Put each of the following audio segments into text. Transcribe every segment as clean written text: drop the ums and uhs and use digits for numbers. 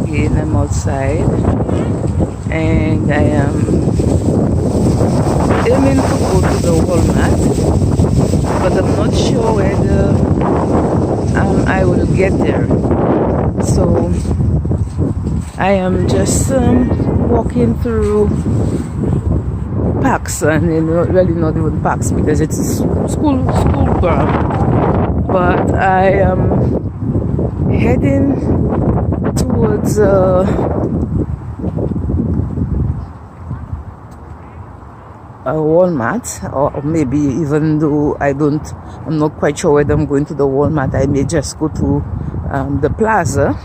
again. I'm outside and I am aiming to go to the Walmart, but I'm not sure whether I will get there. So I am just walking through parks, and really not even parks because it's school ground. But I am heading towards a Walmart, or maybe, even though I'm not quite sure whether I'm going to the Walmart, I may just go to the plaza.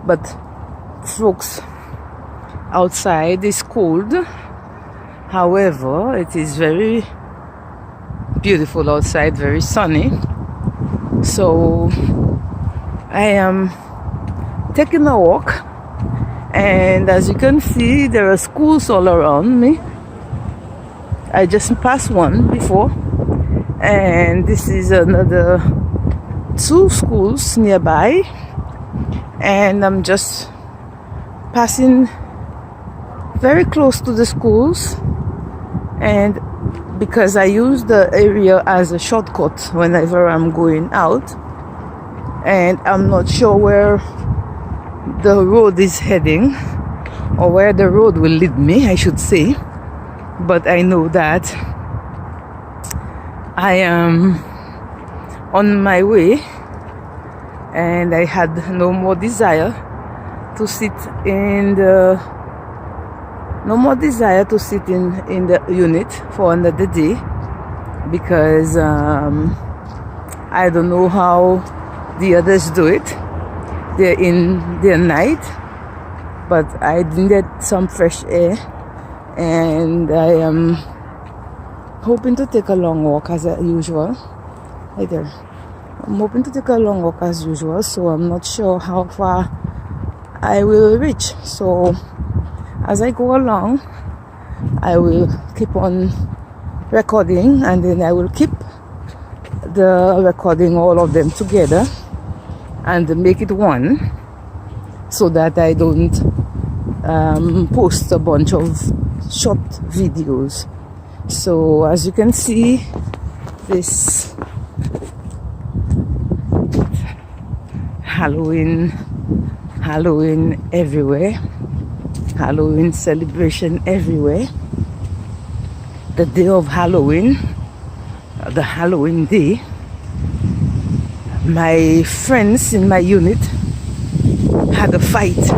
But folks, outside is cold. However, it is very beautiful outside, very sunny. So I am taking a walk, and as you can see, there are schools all around me. I just passed one before, and this is another 2 schools nearby, and I'm just passing very close to the schools, and because I use the area as a shortcut whenever I'm going out, and I'm not sure where the road is heading, or where the road will lead me, I should say. But I know that I am on my way, and I had no more desire to sit in the unit for another day, because I don't know how the others do it. They're in their night, but I needed some fresh air, and I am hoping to take a long walk as usual. Right there. I'm hoping to take a long walk as usual, so I'm not sure how far I will reach. So as I go along, I will keep on recording, and then I will keep the recording, all of them together, and make it one, so that I don't post a bunch of short videos. So as you can see, this Halloween everywhere, Halloween celebration everywhere. The day of Halloween, the Halloween day, my friends in my unit had a fight.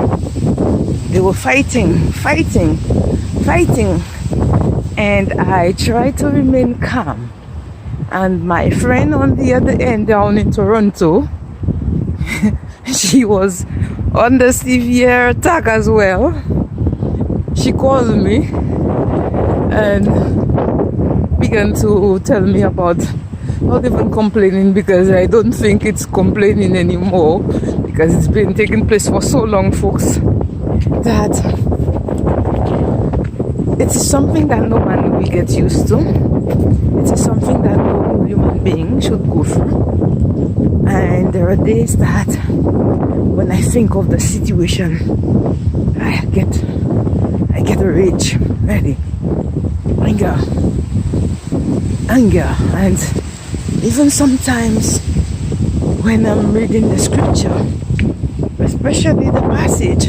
They were fighting, and I tried to remain calm. And my friend on the other end down in Toronto, she was under severe attack as well. She called me and began to tell me about not even complaining, because I don't think it's complaining anymore, because it's been taking place for so long, folks, that it is something that no man will get used to. It is something that no human being should go through. And there are days that when I think of the situation, I get a rage, ready, anger, and even sometimes when I'm reading the scripture, especially the passage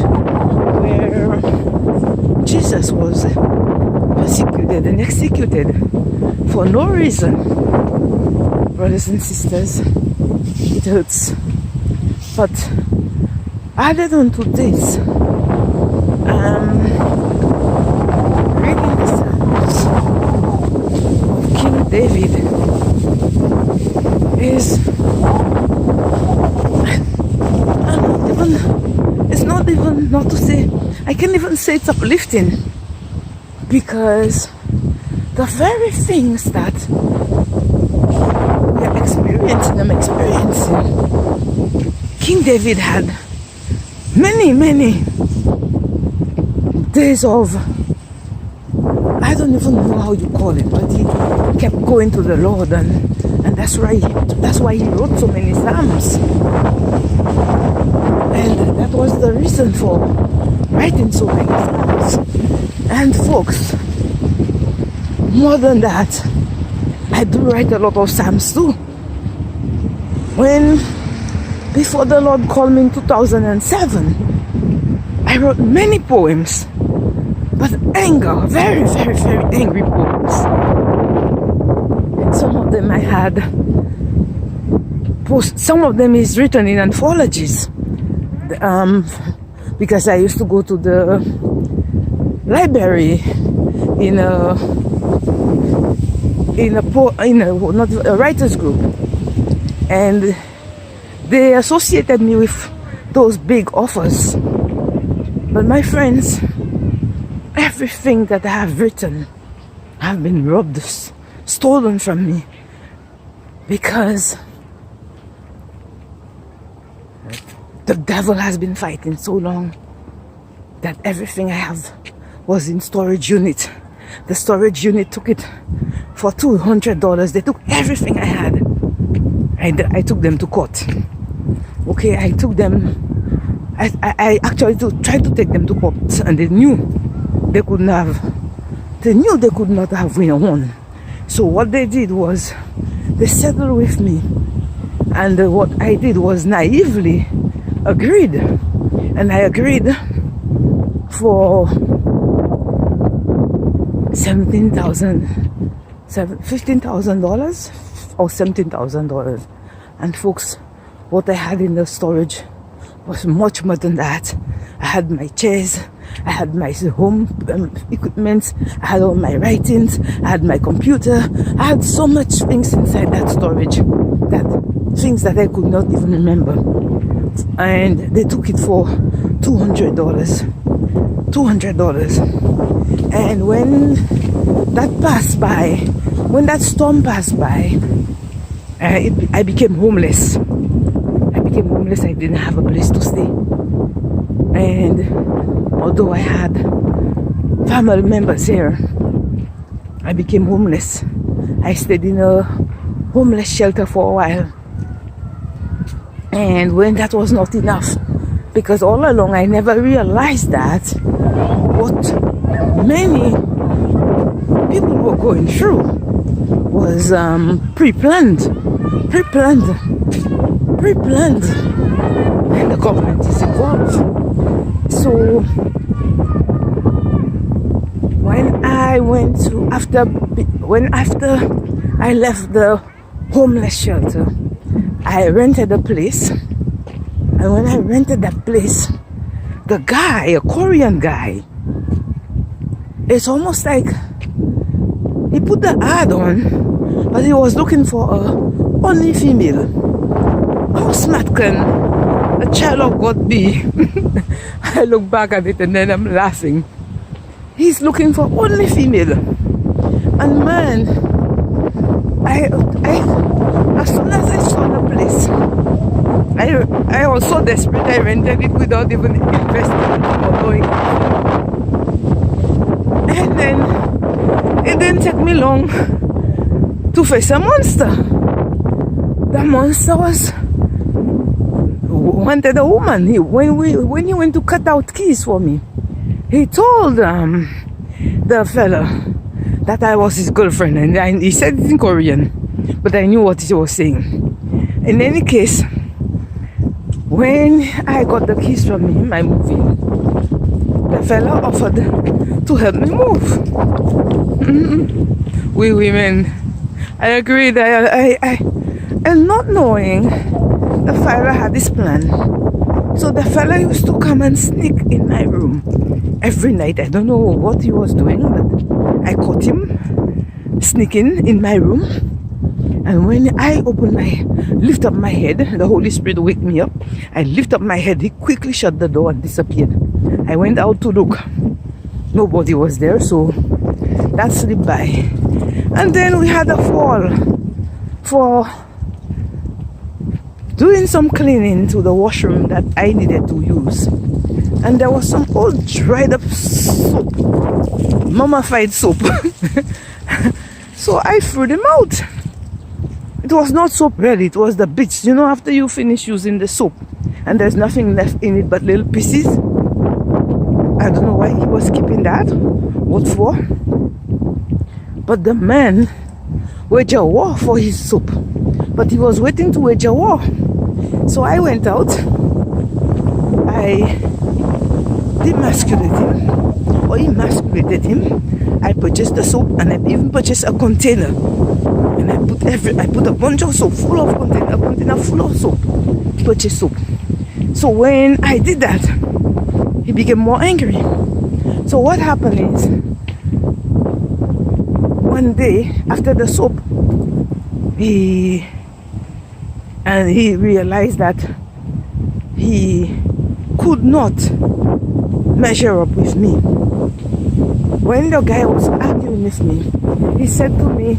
where Jesus was persecuted and executed for no reason, brothers and sisters, it hurts. But added on to this, reading the Psalms of King David is, it's not even, not to say, I can't even say it's uplifting, because the very things that we are experiencing, I'm experiencing, King David had many days of, I don't even know how you call it, but he kept going to the Lord, and that's why he wrote so many psalms. And that was the reason for writing so many songs. And folks, more than that, I do write a lot of psalms too. Before the Lord called me in 2007, I wrote many poems, but anger, very, very, very angry poems. Some of them I had some of them is written in anthologies, because I used to go to the library in a not a writers group, and they associated me with those big authors. But my friends, everything that I have written have been robbed, stolen from me, because the devil has been fighting so long that everything I have was in storage unit. The storage unit took it for $200. They took everything I had. I took them to court. Okay, I took them. I actually tried to take them to court, and they knew they could not have won. So what they did was they settled with me, and what I did was naively agreed, and I agreed for $15,000 or $17,000. And folks, what I had in the storage was much more than that. I had my chairs, I had my home equipment, I had all my writings, I had my computer, I had so much things inside that storage, things that I could not even remember. And they took it for $200. And when that storm passed by, I became homeless. I didn't have a place to stay. And although I had family members here, I became homeless. I stayed in a homeless shelter for a while. And when that was not enough, because all along I never realized that what many people were going through was pre-planned, and the government is involved. So after I left the homeless shelter, I rented a place, and when I rented that place, the guy, a Korean guy, it's almost like he put the ad on, but he was looking for only female. How smart can a child of God be? I look back at it and then I'm laughing. He's looking for only female. And man, as soon as I saw the place, I was so desperate I rented it without even investing or going. And then it didn't take me long to face a monster. The monster wanted a woman. When he went to cut out keys for me, he told the fella that I was his girlfriend, and he said it in Korean, but I knew what he was saying. In any case, when I got the keys from him, I moved in. The fella offered to help me move. We women, I agreed. And not knowing, the fella had this plan. So the fella used to come and sneak in my room every night. I don't know what he was doing, but I caught him sneaking in my room. And when I lift up my head, the Holy Spirit wake me up. I lift up my head, he quickly shut the door and disappeared. I went out to look. Nobody was there, so that slipped by. And then we had a fall for doing some cleaning to the washroom that I needed to use. And there was some old dried up soap, mummified soap. So I threw them out. It was not soap really, it was the bits. You know, after you finish using the soap, and there's nothing left in it but little pieces. I don't know why he was keeping that. What for? But the man waged a war for his soup. But he was waiting to wage a war. So I went out. I demasculated him, or emasculated him. I purchased the soap, and I even purchased a container. And I put a bunch of soap full of a container full of soap. Purchase soap. So when I did that, he became more angry. So what happened is, one day after the soap, he realized that he could not measure up with me. When the guy was arguing with me, he said to me,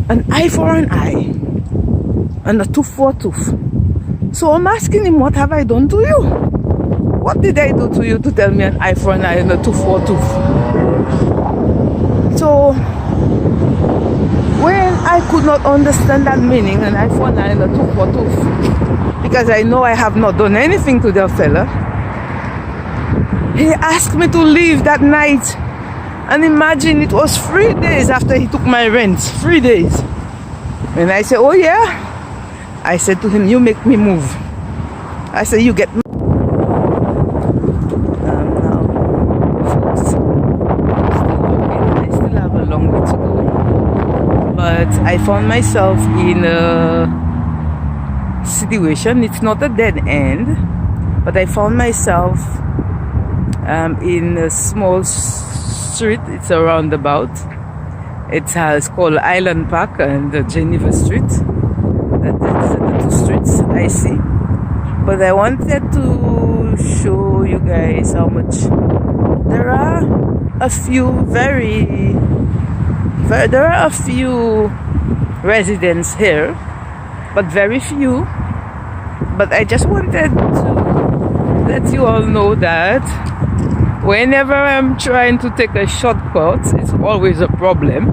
an eye for an eye and a tooth for a tooth. So I'm asking him, what have I done to you? What did I do to you to tell me an eye for an eye and a tooth for a tooth? So when I could not understand that meaning, an eye for an eye and a tooth for a tooth, because I know I have not done anything to the fella, he asked me to leave that night. And imagine, it was 3 days after he took my rent. 3 days. And I said, oh yeah? I said to him, you make me move. I said, you get me. Now, folks, I still have a long way to go. But I found myself in a situation, it's not a dead end, but I found myself in a small street. It's a roundabout. It's called Island Park and Geneva Street. That's the two streets I see. But I wanted to show you guys how much there are a few there are a few residents here, but very few. But I just wanted to let you all know that whenever I'm trying to take a shortcut, it's always a problem.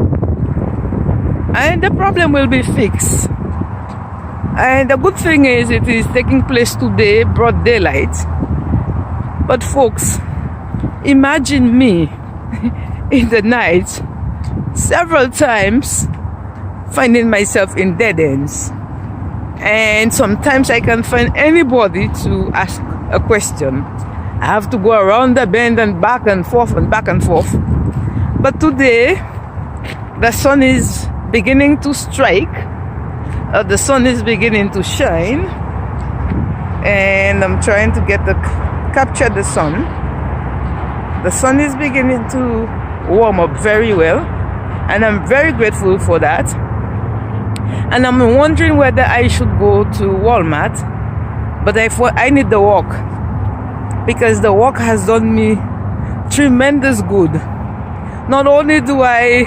And the problem will be fixed. And the good thing is, it is taking place today, broad daylight. But folks, imagine me in the night, several times finding myself in dead ends. And sometimes I can't find anybody to ask a question. I have to go around the bend and back and forth and back and forth. But today, the sun is beginning to strike. The sun is beginning to shine. And I'm trying to capture the sun. The sun is beginning to warm up very well. And I'm very grateful for that. And I'm wondering whether I should go to Walmart. But I need the walk. Because the walk has done me tremendous good. Not only do I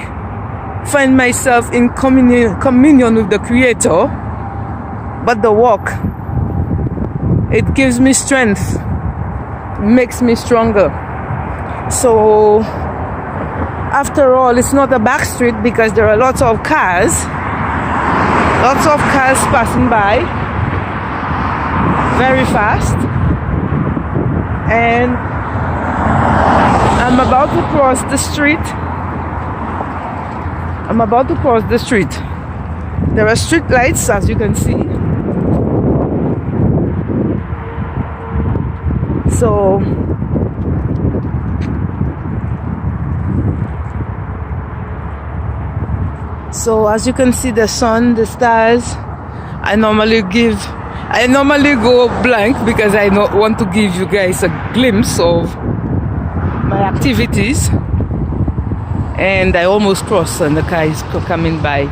find myself in communion with the Creator, but the walk, it gives me strength, makes me stronger. So after all, it's not a back street because there are lots of cars passing by very fast. And I'm about to cross the street. There are street lights, as you can see. So as you can see, the sun, the stars. I normally go blank because I don't want to give you guys a glimpse of my activities. And I almost crossed and the car is coming by.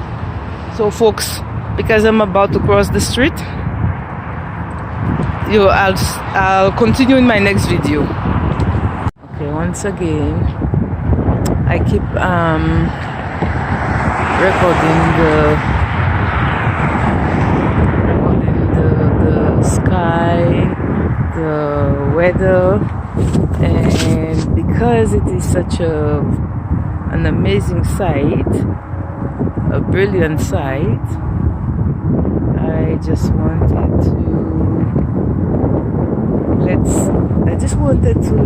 So folks, because I'm about to cross the street, I'll continue in my next video. Okay, once again, I keep recording the sky, the weather, and because it is such an amazing sight, a brilliant sight, I just wanted to I just wanted to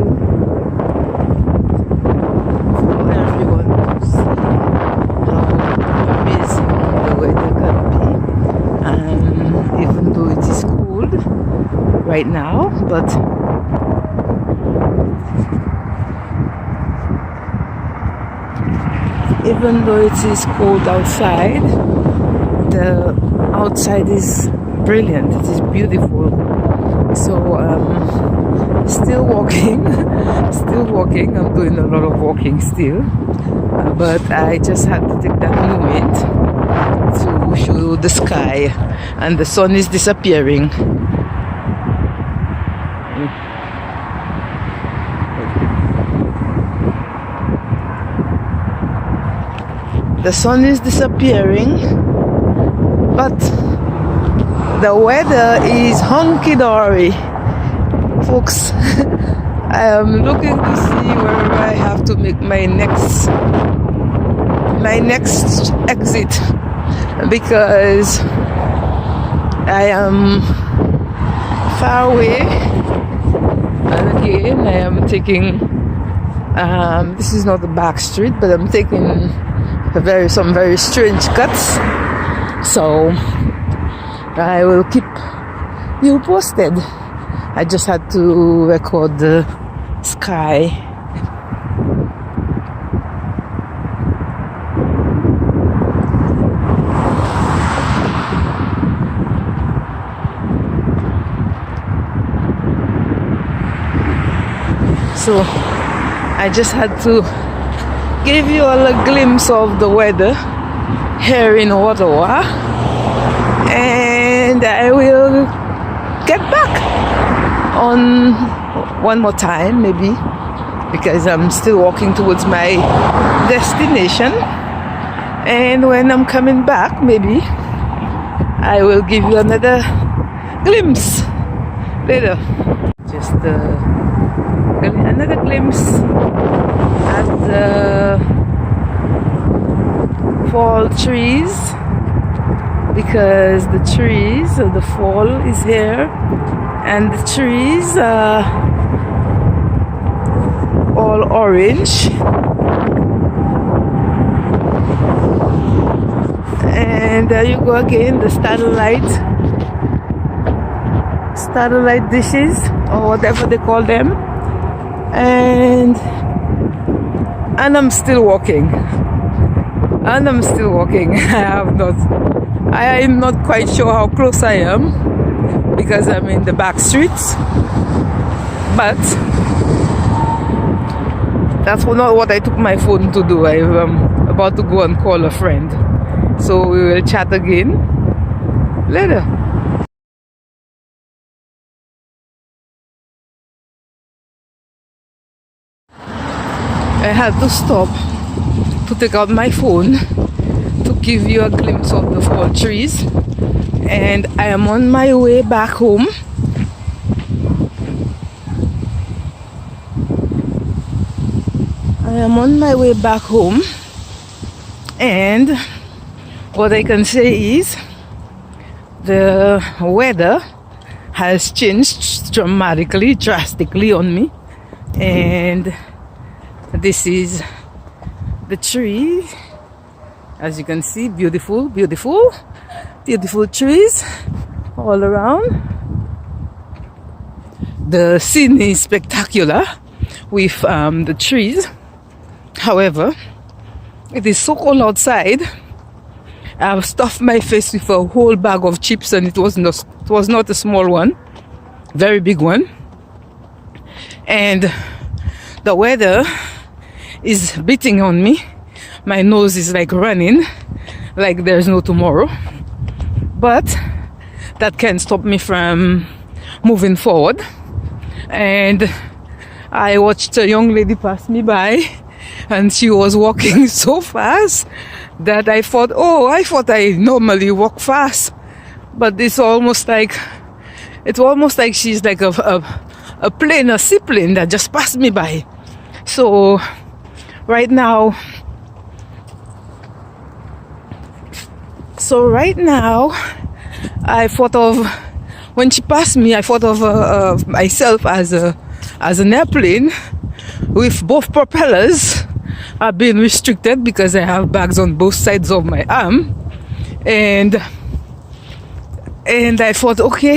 for everyone to see how amazing the weather can be. Even though it is cold right now, but even though it is cold outside, the outside is brilliant. It is beautiful. So still walking still walking. I'm doing a lot of walking still, but I just had to take that moment to show the sky, and the sun is disappearing. The sun is disappearing, but the weather is hunky-dory, folks. I am looking to see where I have to make my next exit, because I am far away, and again I am taking this is not the back street, but I'm taking some very strange cuts, so I will keep you posted. I just had to record the sky. So I just had to give you all a glimpse of the weather here in Ottawa, and I will get back on one more time maybe, because I'm still walking towards my destination, and when I'm coming back maybe I will give you another glimpse later. Just another glimpse at the fall trees, because the trees, the fall is here, and the trees are all orange, and there you go again, the starlight dishes, or whatever they call them, and I'm still walking. I'm not quite sure how close I am, because I'm in the back streets, but that's not what I took my phone to do. I'm about to go and call a friend, so we will chat again later. I had to stop to take out my phone to give you a glimpse of the fall trees, and I am on my way back home. And what I can say is the weather has changed drastically on me, and this is the tree, as you can see. Beautiful trees all around. The scene is spectacular with the trees. However, it is so cold outside. I've stuffed my face with a whole bag of chips, and it was not a small one, very big one. And the weather is beating on me. My nose is like running like there's no tomorrow, but that can't stop me from moving forward. And I watched a young lady pass me by, and she was walking so fast that I thought I normally walk fast, but it's almost like she's like a seaplane that just passed me by. So right now I thought of, when she passed me, I thought of myself as an airplane with both propellers are being restricted because I have bags on both sides of my arm, and I thought, okay,